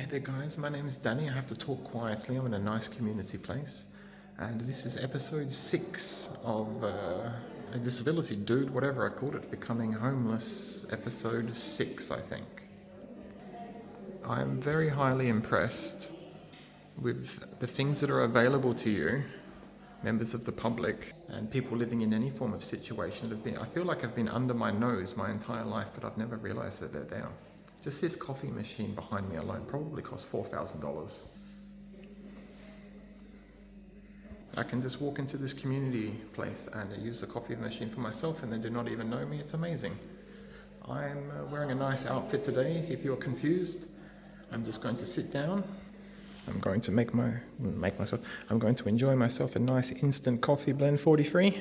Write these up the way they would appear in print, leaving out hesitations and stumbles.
Hey there guys, my name is Danny. I have to talk quietly. I'm in a nice community place. And this is episode 6 of a disability dude, whatever I called it, becoming homeless, episode 6 I think. I'm very highly impressed with the things that are available to you, members of the public, and people living in any form of situation that have been, I feel like I've been under my nose my entire life, but I've never realized that they're there. Just this coffee machine behind me alone probably cost $4,000. I can just walk into this community place and use the coffee machine for myself and they do not even know me. It's amazing. I'm wearing a nice outfit today. If you're confused, I'm just going to sit down. I'm going to I'm going to enjoy myself a nice instant coffee blend 43.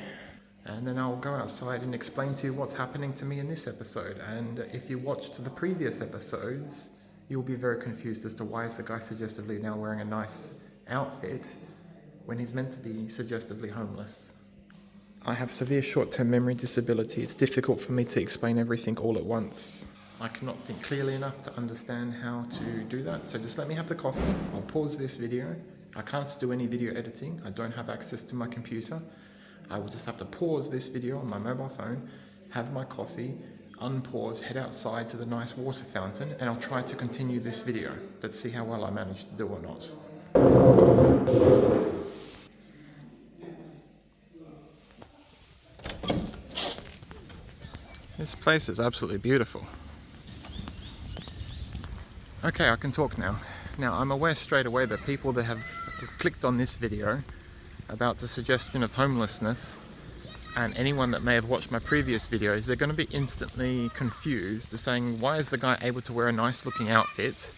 And then I'll go outside and explain to you what's happening to me in this episode. And if you watched the previous episodes, you'll be very confused as to why is the guy suggestively now wearing a nice outfit when he's meant to be suggestively homeless. I have severe short-term memory disability. It's difficult for me to explain everything all at once. I cannot think clearly enough to understand how to do that. So just let me have the coffee. I'll pause this video. I can't do any video editing. I don't have access to my computer. I will just have to pause this video on my mobile phone, have my coffee, unpause, head outside to the nice water fountain, and I'll try to continue this video. Let's see how well I manage to do or not. This place is absolutely beautiful. Okay, I can talk now. Now, I'm aware straight away that people that have clicked on this video about the suggestion of homelessness, and anyone that may have watched my previous videos, they're going to be instantly confused, saying, why is the guy able to wear a nice looking outfit,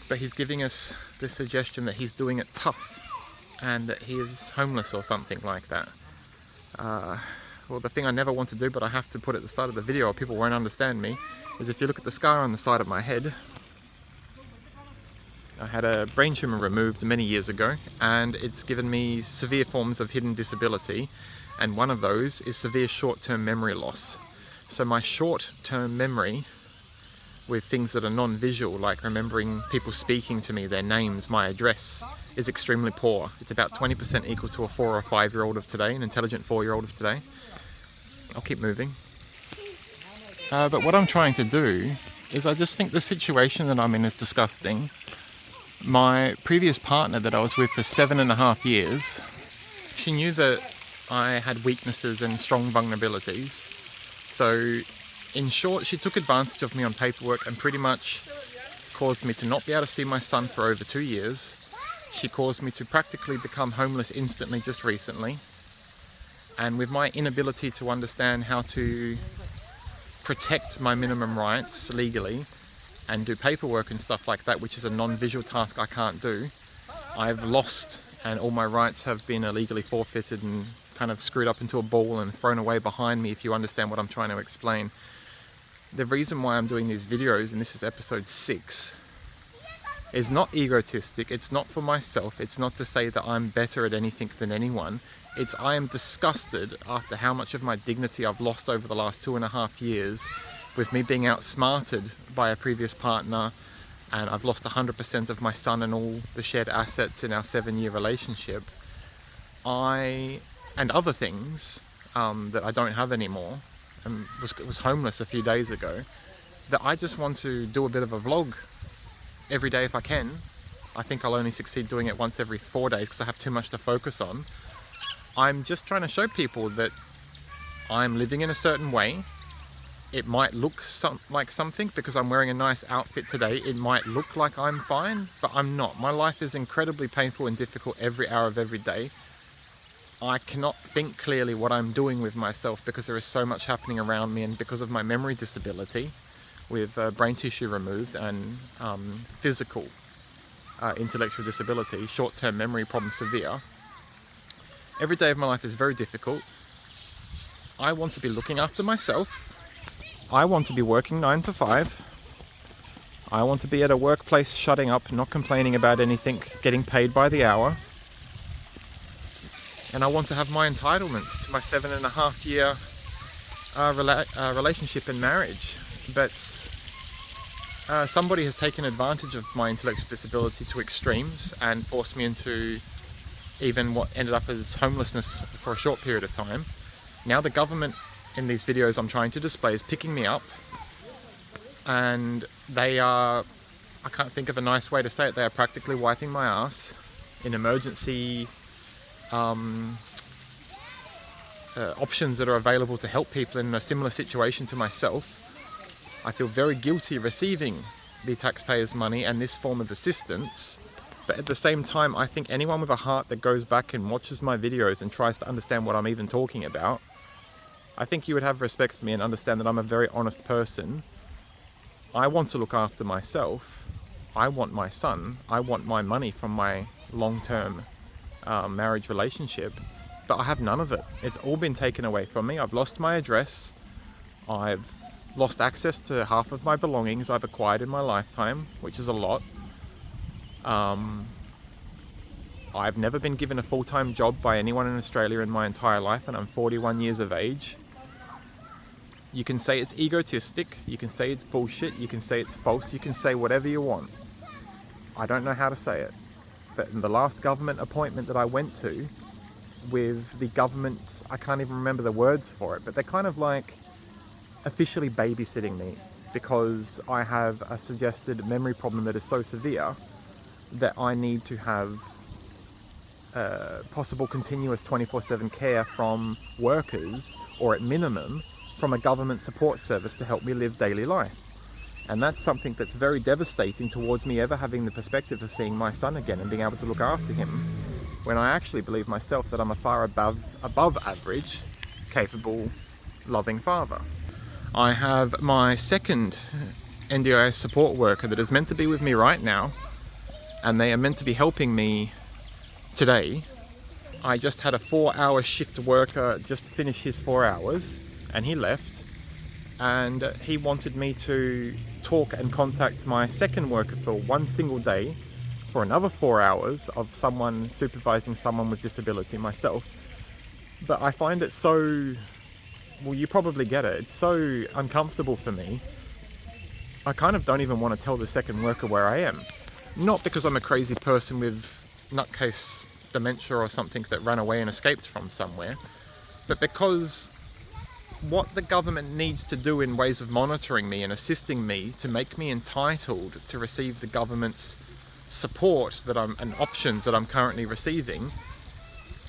but he's giving us the suggestion that he's doing it tough and that he is homeless or something like that. Well, the thing I never want to do, but I have to put at the start of the video or people won't understand me, is if you look at the scar on the side of my head, I had a brain tumor removed many years ago, and it's given me severe forms of hidden disability, and one of those is severe short-term memory loss. So my short-term memory with things that are non-visual, like remembering people speaking to me, their names, my address, is extremely poor. It's about 20% equal to a 4 or 5-year-old of today, an intelligent 4-year-old of today. I'll keep moving. But what I'm trying to do is I just think the situation that I'm in is disgusting. My previous partner that I was with for 7.5 years, she knew that I had weaknesses and strong vulnerabilities. So in short, she took advantage of me on paperwork and pretty much caused me to not be able to see my son for over 2 years. She caused me to practically become homeless instantly just recently. And with my inability to understand how to protect my minimum rights legally and do paperwork and stuff like that, which is a non-visual task I can't do, I've lost, and all my rights have been illegally forfeited and kind of screwed up into a ball and thrown away behind me, if you understand what I'm trying to explain. The reason why I'm doing these videos, and this is episode 6, is not egotistic, it's not for myself, it's not to say that I'm better at anything than anyone. It's I am disgusted after how much of my dignity I've lost over the last 2.5 years with me being outsmarted by a previous partner, and I've lost 100% of my son and all the shared assets in our 7-year relationship. And other things that I don't have anymore, and was homeless a few days ago, that I just want to do a bit of a vlog every day if I can. I think I'll only succeed doing it once every 4 days because I have too much to focus on. I'm just trying to show people that I'm living in a certain way. It might look like something because I'm wearing a nice outfit today. It might look like I'm fine, but I'm not. My life is incredibly painful and difficult every hour of every day. I cannot think clearly what I'm doing with myself because there is so much happening around me, and because of my memory disability with brain tissue removed and physical intellectual disability, short-term memory problem severe. Every day of my life is very difficult. I want to be looking after myself. I want to be working 9 to 5. I want to be at a workplace shutting up, not complaining about anything, getting paid by the hour. And I want to have my entitlements to my 7.5-year relationship and marriage. But somebody has taken advantage of my intellectual disability to extremes and forced me into even what ended up as homelessness for a short period of time. Now the government in these videos I'm trying to display is picking me up, and they are, I can't think of a nice way to say it, they are practically wiping my ass in emergency options that are available to help people in a similar situation to myself. I feel very guilty receiving the taxpayers' money and this form of assistance, but at the same time I think anyone with a heart that goes back and watches my videos and tries to understand what I'm even talking about, I think you would have respect for me and understand that I'm a very honest person. I want to look after myself. I want my son. I want my money from my long-term marriage relationship, but I have none of it. It's all been taken away from me. I've lost my address. I've lost access to half of my belongings I've acquired in my lifetime, which is a lot. I've never been given a full-time job by anyone in Australia in my entire life, and I'm 41 years of age. You can say it's egotistic, you can say it's bullshit, you can say it's false, you can say whatever you want. I don't know how to say it. But in the last government appointment that I went to, with the government, I can't even remember the words for it, but they're kind of like officially babysitting me because I have a suggested memory problem that is so severe that I need to have possible continuous 24/7 care from workers, or at minimum from a government support service to help me live daily life. And that's something that's very devastating towards me ever having the perspective of seeing my son again and being able to look after him, when I actually believe myself that I'm a far above average, capable, loving father. I have my second NDIS support worker that is meant to be with me right now, and they are meant to be helping me today. I just had a 4-hour shift worker just finish his 4 hours, and he left, and he wanted me to talk and contact my second worker for one single day for another 4 hours of someone supervising someone with disability, myself. But I find it so, well, you probably get it, it's so uncomfortable for me. I kind of don't even want to tell the second worker where I am. Not because I'm a crazy person with nutcase dementia or something that ran away and escaped from somewhere, but because what the government needs to do in ways of monitoring me and assisting me to make me entitled to receive the government's support and options that I'm currently receiving,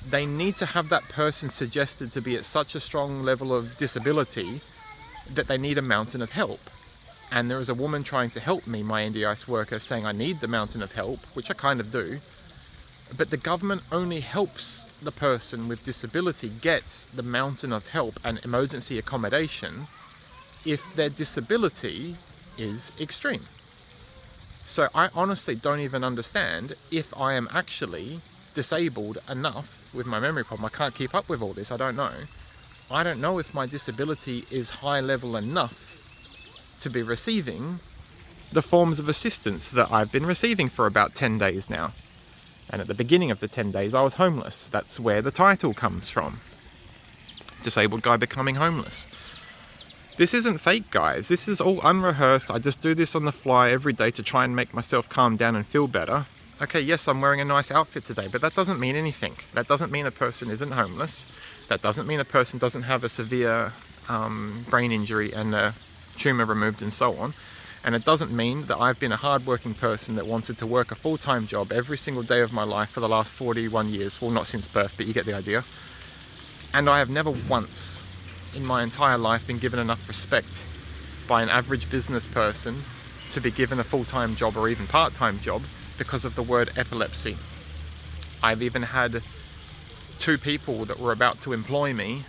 they need to have that person suggested to be at such a strong level of disability that they need a mountain of help. And there is a woman trying to help me, my NDIS worker, saying I need the mountain of help, which I kind of do, but the government only helps the person with disability get the mountain of help and emergency accommodation if their disability is extreme. So I honestly don't even understand if I am actually disabled enough with my memory problem. I can't keep up with all this, I don't know. I don't know if my disability is high level enough to be receiving the forms of assistance that I've been receiving for about 10 days now. And at the beginning of the 10 days I was homeless. That's where the title comes from. Disabled guy becoming homeless. This isn't fake, guys. This is all unrehearsed. I just do this on the fly every day to try and make myself calm down and feel better. Okay, yes, I'm wearing a nice outfit today, but that doesn't mean anything. That doesn't mean a person isn't homeless. That doesn't mean a person doesn't have a severe brain injury and a tumour removed and so on. And it doesn't mean that I've been a hard-working person that wanted to work a full-time job every single day of my life for the last 41 years. Well, not since birth, but you get the idea. And I have never once in my entire life been given enough respect by an average business person to be given a full-time job or even part-time job because of the word epilepsy. I've even had 2 people that were about to employ me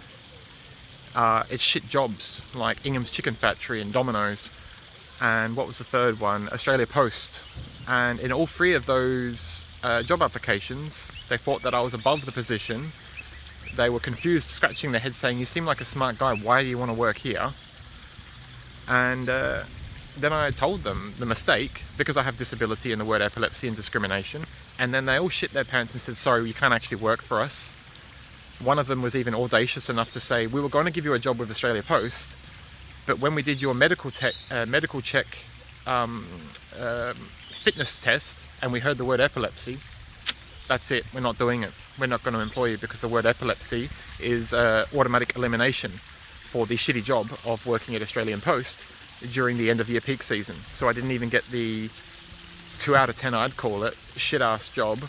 at shit jobs like Ingham's Chicken Factory and Domino's. And what was the third one? Australia Post. And in all 3 of those job applications, they thought that I was above the position. They were confused, scratching their heads saying, you seem like a smart guy, why do you want to work here? And then I told them the mistake, because I have disability and the word epilepsy and discrimination. And then they all shit their pants and said, sorry, you can't actually work for us. One of them was even audacious enough to say, we were going to give you a job with Australia Post, but when we did your medical check fitness test and we heard the word epilepsy, that's it, we're not doing it. We're not going to employ you because the word epilepsy is automatic elimination for the shitty job of working at Australian Post during the end of year peak season. So I didn't even get the 2 out of 10, I'd call it, shit ass job,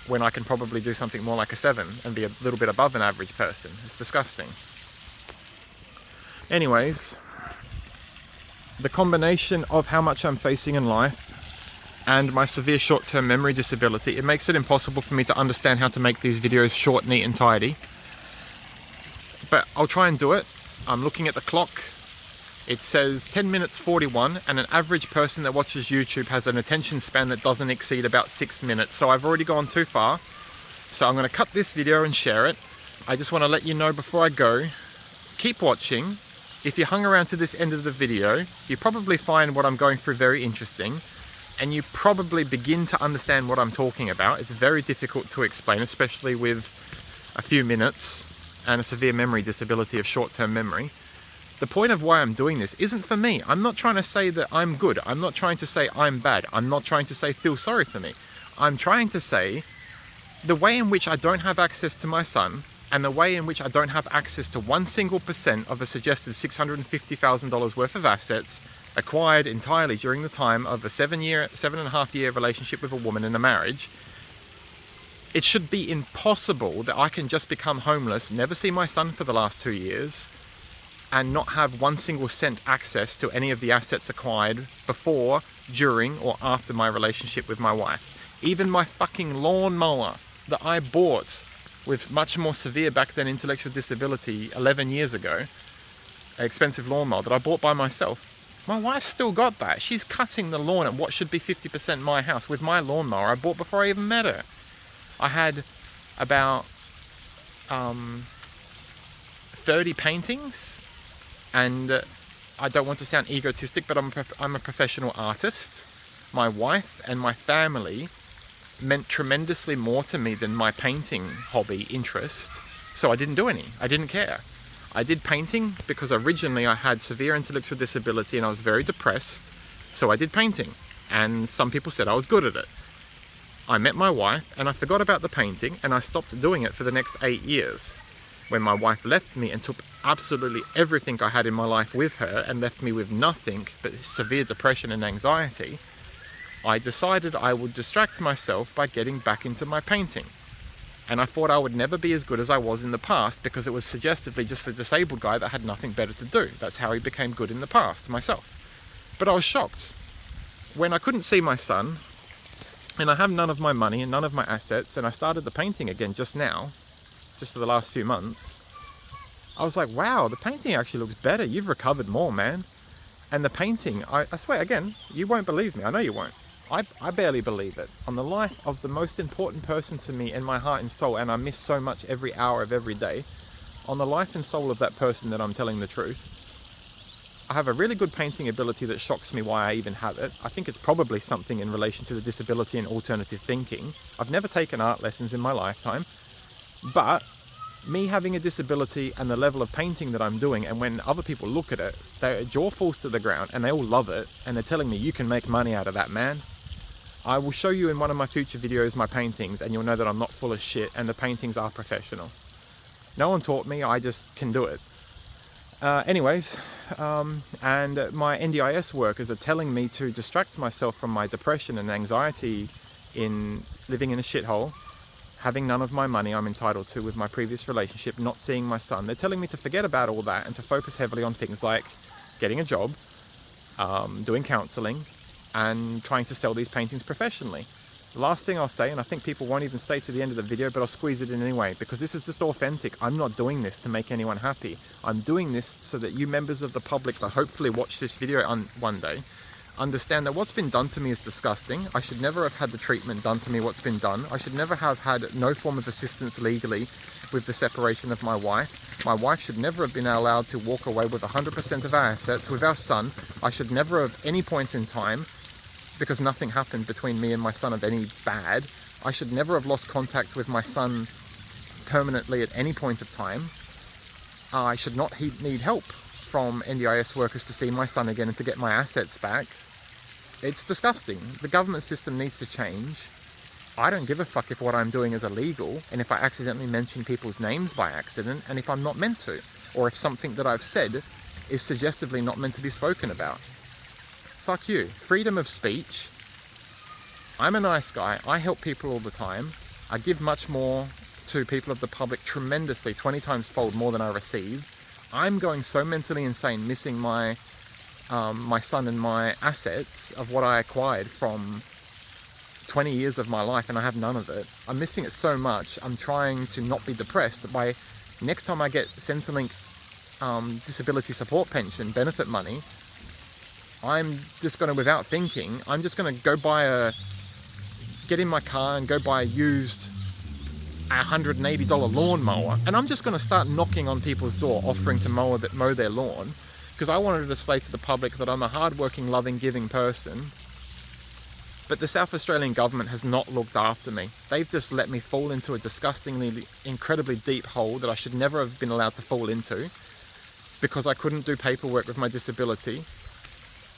when I can probably do something more like a 7 and be a little bit above an average person. It's disgusting. Anyways, the combination of how much I'm facing in life and my severe short-term memory disability, it makes it impossible for me to understand how to make these videos short, neat and tidy. But I'll try and do it. I'm looking at the clock. It says 10 minutes 41, and an average person that watches YouTube has an attention span that doesn't exceed about 6 minutes. So I've already gone too far. So I'm going to cut this video and share it. I just want to let you know before I go, keep watching. If you hung around to this end of the video, you probably find what I'm going through very interesting, and you probably begin to understand what I'm talking about. It's very difficult to explain, especially with a few minutes and a severe memory disability of short-term memory. The point of why I'm doing this isn't for me. I'm not trying to say that I'm good. I'm not trying to say I'm bad. I'm not trying to say feel sorry for me. I'm trying to say the way in which I don't have access to my son, and the way in which I don't have access to 1% of a suggested $650,000 worth of assets acquired entirely during the time of a 7.5 year relationship with a woman in a marriage. It should be impossible that I can just become homeless, never see my son for the last 2 years, and not have 1 single cent access to any of the assets acquired before, during, or after my relationship with my wife. Even my fucking lawnmower that I bought with much more severe back then intellectual disability 11 years ago, an expensive lawnmower that I bought by myself, my wife's still got that. She's cutting the lawn at what should be 50% my house with my lawnmower I bought before I even met her. I had about 30 paintings, and I don't want to sound egotistic, but I'm a professional artist. My wife and my family meant tremendously more to me than my painting hobby interest, so I didn't do any. I didn't care. I did painting because originally I had severe intellectual disability and I was very depressed, so I did painting, and some people said I was good at it. I met my wife and I forgot about the painting, and I stopped doing it for the next 8 years. When my wife left me and took absolutely everything I had in my life with her and left me with nothing but severe depression and anxiety, I decided I would distract myself by getting back into my painting. And I thought I would never be as good as I was in the past because it was suggestively just a disabled guy that had nothing better to do. That's how he became good in the past, myself. But I was shocked. When I couldn't see my son, and I have none of my money and none of my assets, and I started the painting again just now, just for the last few months, I was like, wow, the painting actually looks better. You've recovered more, man. And the painting, I swear, again, you won't believe me. I know you won't. I barely believe it. On the life of the most important person to me in my heart and soul, and I miss so much every hour of every day, on the life and soul of that person that I'm telling the truth, I have a really good painting ability that shocks me why I even have it. I think it's probably something in relation to the disability and alternative thinking. I've never taken art lessons in my lifetime, but me having a disability and the level of painting that I'm doing, and when other people look at it, their jaw falls to the ground and they all love it, and they're telling me, you can make money out of that, man. I will show you in one of my future videos my paintings, and you'll know that I'm not full of shit, and the paintings are professional. No one taught me, I just can do it. And my NDIS workers are telling me to distract myself from my depression and anxiety in living in a shithole, having none of my money I'm entitled to with my previous relationship, not seeing my son. They're telling me to forget about all that and to focus heavily on things like getting a job, doing counseling, and trying to sell these paintings professionally. The last thing I'll say, and I think people won't even stay to the end of the video, but I'll squeeze it in anyway, because this is just authentic. I'm not doing this to make anyone happy. I'm doing this so that you members of the public that hopefully watch this video one day understand that what's been done to me is disgusting. I should never have had the treatment done to me what's been done. I should never have had no form of assistance legally with the separation of my wife. My wife should never have been allowed to walk away with 100% of our assets. With our son, I should never have, any point in time, because nothing happened between me and my son of any bad, I should never have lost contact with my son permanently at any point of time. I should not need help from NDIS workers to see my son again and to get my assets back. It's disgusting. The government system needs to change. I don't give a fuck if what I'm doing is illegal, and if I accidentally mention people's names by accident, and if I'm not meant to, or if something that I've said is suggestively not meant to be spoken about. Fuck you. Freedom of speech. I'm a nice guy. I help people all the time. I give much more to people of the public tremendously, 20 times fold more than I receive. I'm going so mentally insane, missing my son and my assets of what I acquired from 20 years of my life, and I have none of it. I'm missing it so much. I'm trying to not be depressed by next time I get Centrelink disability support pension benefit money, I'm just going to, without thinking, I'm just going to get in my car and go buy a used $180 lawnmower, and I'm just going to start knocking on people's door offering to mow their lawn, because I wanted to display to the public that I'm a hardworking, loving, giving person. But the South Australian government has not looked after me. They've just let me fall into a disgustingly, incredibly deep hole that I should never have been allowed to fall into, because I couldn't do paperwork with my disability.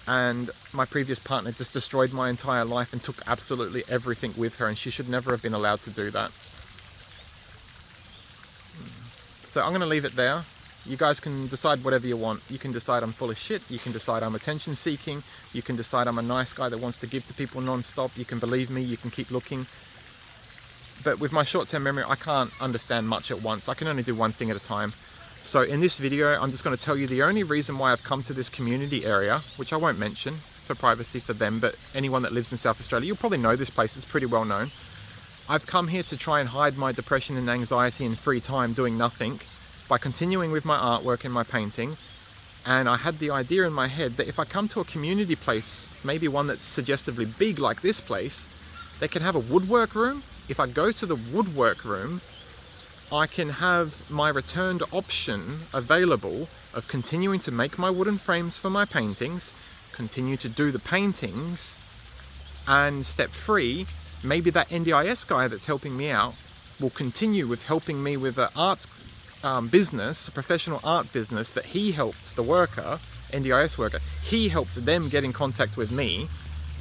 And my previous partner just destroyed my entire life and took absolutely everything with her, and she should never have been allowed to do that. So I'm going to leave it there. You guys can decide whatever you want. You can decide I'm full of shit. You can decide I'm attention seeking. You can decide I'm a nice guy that wants to give to people non-stop. You can believe me. You can keep looking. But with my short-term memory, I can't understand much at once. I can only do one thing at a time. So in this video, I'm just going to tell you the only reason why I've come to this community area, which I won't mention for privacy for them, but anyone that lives in South Australia, you'll probably know this place. It's pretty well known. I've come here to try and hide my depression and anxiety in free time doing nothing by continuing with my artwork and my painting. And I had the idea in my head that if I come to a community place, maybe one that's suggestively big like this place, they can have a woodwork room. If I go to the woodwork room, I can have my returned option available of continuing to make my wooden frames for my paintings, continue to do the paintings, and step free, maybe that NDIS guy that's helping me out will continue with helping me with an art business, a professional art business that he helped the worker, NDIS worker, he helped them get in contact with me.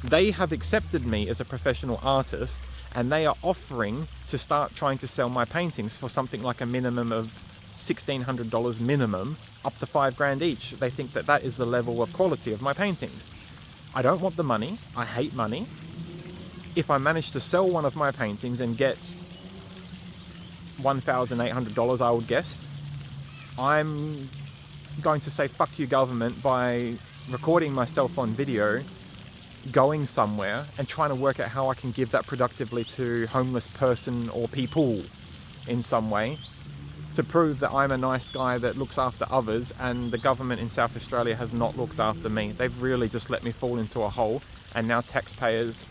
They have accepted me as a professional artist, and they are offering to start trying to sell my paintings for something like a minimum of $1,600 minimum, up to $5,000 each. They think that that is the level of quality of my paintings. I don't want the money. I hate money. If I manage to sell one of my paintings and get $1,800, I would guess, I'm going to say fuck you government by recording myself on video going somewhere and trying to work out how I can give that productively to homeless person or people in some way, to prove that I'm a nice guy that looks after others, and the government in South Australia has not looked after me. They've really just let me fall into a hole, and now taxpayers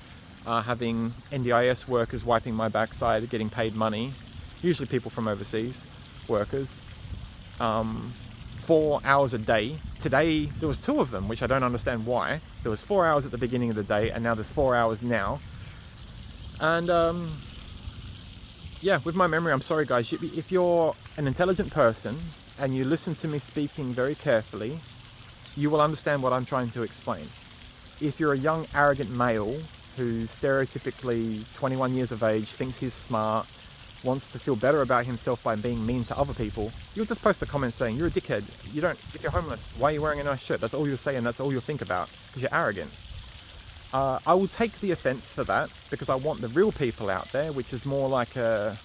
are having NDIS workers wiping my backside, getting paid money, usually people from overseas, workers, 4 hours a day. Today there was 2 of them, which I don't understand why. There was 4 hours at the beginning of the day, and now there's 4 hours now. And yeah, with my memory, I'm sorry guys, if you're an intelligent person and you listen to me speaking very carefully, you will understand what I'm trying to explain. If you're a young, arrogant male who's stereotypically 21 years of age, thinks he's smart, wants to feel better about himself by being mean to other people, you'll just post a comment saying, you're a dickhead. If you're homeless, why are you wearing a nice shirt? That's all you'll say, and that's all you'll think about, because you're arrogant. I will take the offense for that, because I want the real people out there, which is more like a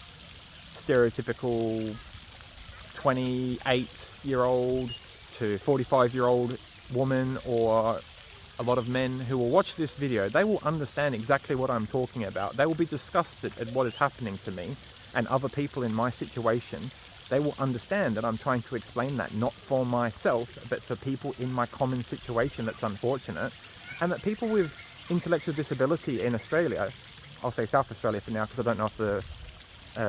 stereotypical 28-year-old to 45-year-old woman, or a lot of men who will watch this video. They will understand exactly what I'm talking about. They will be disgusted at what is happening to me and other people in my situation. They will understand that I'm trying to explain that, not for myself, but for people in my common situation that's unfortunate, and that people with intellectual disability in Australia, I'll say South Australia for now because I don't know if the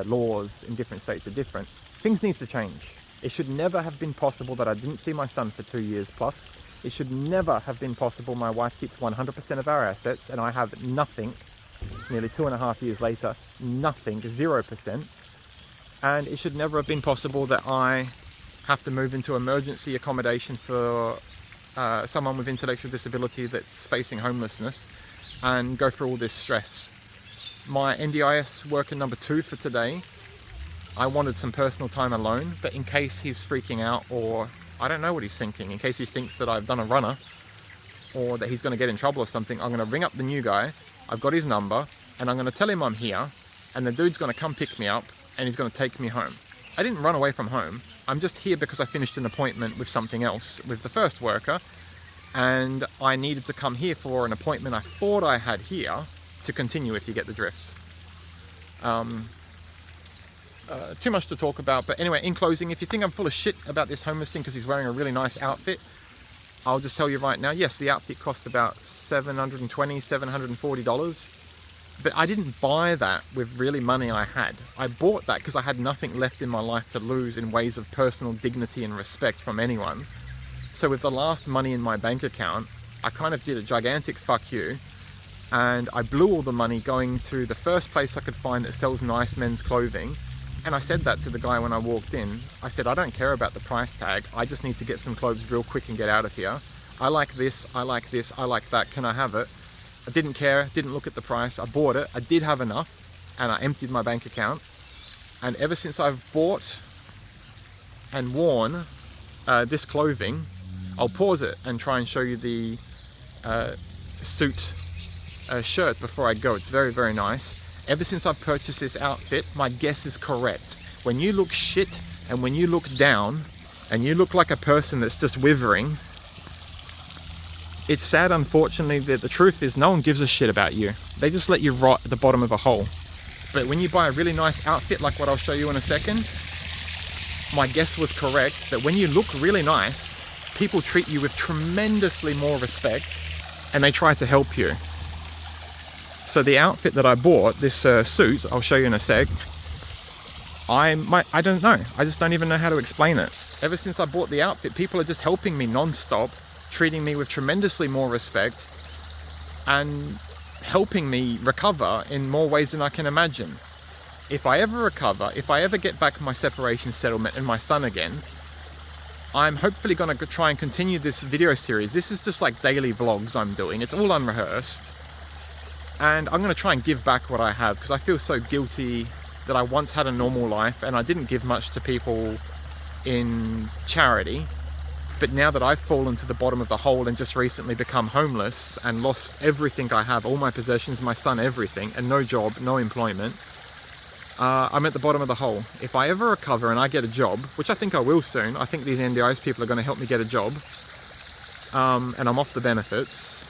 laws in different states are different, things need to change. It should never have been possible that I didn't see my son for 2 years plus. It should never have been possible my wife keeps 100% of our assets and I have nothing, nearly 2.5 years later, nothing, 0%. And it should never have been possible that I have to move into emergency accommodation for someone with intellectual disability that's facing homelessness and go through all this stress. My NDIS worker number 2 for today, I wanted some personal time alone, but in case he's freaking out, or I don't know what he's thinking, in case he thinks that I've done a runner or that he's going to get in trouble or something, I'm going to ring up the new guy. I've got his number and I'm going to tell him I'm here, and the dude's going to come pick me up and he's going to take me home. I didn't run away from home. I'm just here because I finished an appointment with something else with the first worker, and I needed to come here for an appointment I thought I had here to continue, if you get the drift. Too much to talk about, but anyway, in closing, if you think I'm full of shit about this homeless thing because he's wearing a really nice outfit, I'll just tell you right now, yes, the outfit cost about $720, $740, but I didn't buy that with really money I had. I bought that because I had nothing left in my life to lose in ways of personal dignity and respect from anyone. So with the last money in my bank account, I kind of did a gigantic fuck you, and I blew all the money going to the first place I could find that sells nice men's clothing. And I said that to the guy when I walked in. I said, I don't care about the price tag. I just need to get some clothes real quick and get out of here. I like this, I like this, I like that. Can I have it? I didn't care, didn't look at the price. I bought it. I did have enough, and I emptied my bank account. And ever since I've bought and worn this clothing, I'll pause it and try and show you the suit shirt before I go. It's very, very nice. Ever since I've purchased this outfit, my guess is correct. When you look shit and when you look down and you look like a person that's just withering, it's sad, unfortunately, that the truth is no one gives a shit about you. They just let you rot at the bottom of a hole. But when you buy a really nice outfit like what I'll show you in a second, my guess was correct that when you look really nice, people treat you with tremendously more respect and they try to help you. So the outfit that I bought, this suit, I'll show you in a sec, I don't know. I just don't even know how to explain it. Ever since I bought the outfit, people are just helping me non-stop, treating me with tremendously more respect and helping me recover in more ways than I can imagine. If I ever recover, if I ever get back my separation settlement and my son again, I'm hopefully going to try and continue this video series. This is just like daily vlogs I'm doing. It's all unrehearsed. And I'm going to try and give back what I have, because I feel so guilty that I once had a normal life and I didn't give much to people in charity. But now that I've fallen to the bottom of the hole and just recently become homeless and lost everything I have, all my possessions, my son, everything, and no job, no employment, I'm at the bottom of the hole. If I ever recover and I get a job, which I think I will soon, I think these NDIS people are going to help me get a job, and I'm off the benefits,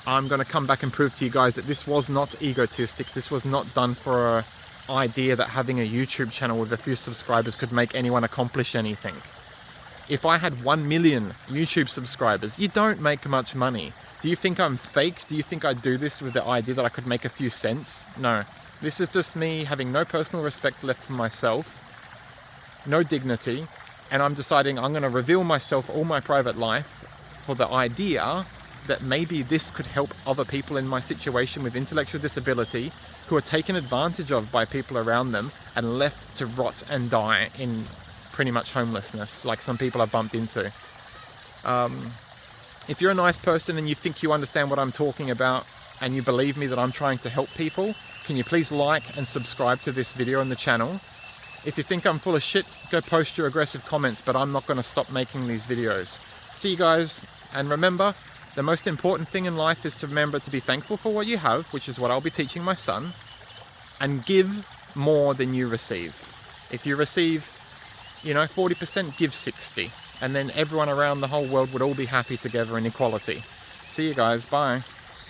I'm going to come back and prove to you guys that this was not egotistic. This was not done for an idea that having a YouTube channel with a few subscribers could make anyone accomplish anything. If I had 1 million YouTube subscribers, you don't make much money. Do you think I'm fake? Do you think I do this with the idea that I could make a few cents? No. This is just me having no personal respect left for myself, no dignity, and I'm deciding I'm going to reveal myself, all my private life, for the idea that maybe this could help other people in my situation with intellectual disability who are taken advantage of by people around them and left to rot and die in pretty much homelessness, like some people I've bumped into. If you're a nice person and you think you understand what I'm talking about and you believe me that I'm trying to help people, can you please like and subscribe to this video on the channel? If you think I'm full of shit, go post your aggressive comments, but I'm not going to stop making these videos. See you guys, and remember, the most important thing in life is to remember to be thankful for what you have, which is what I'll be teaching my son, and give more than you receive. If you receive, 40%, give 60, and then everyone around the whole world would all be happy together in equality. See you guys, bye.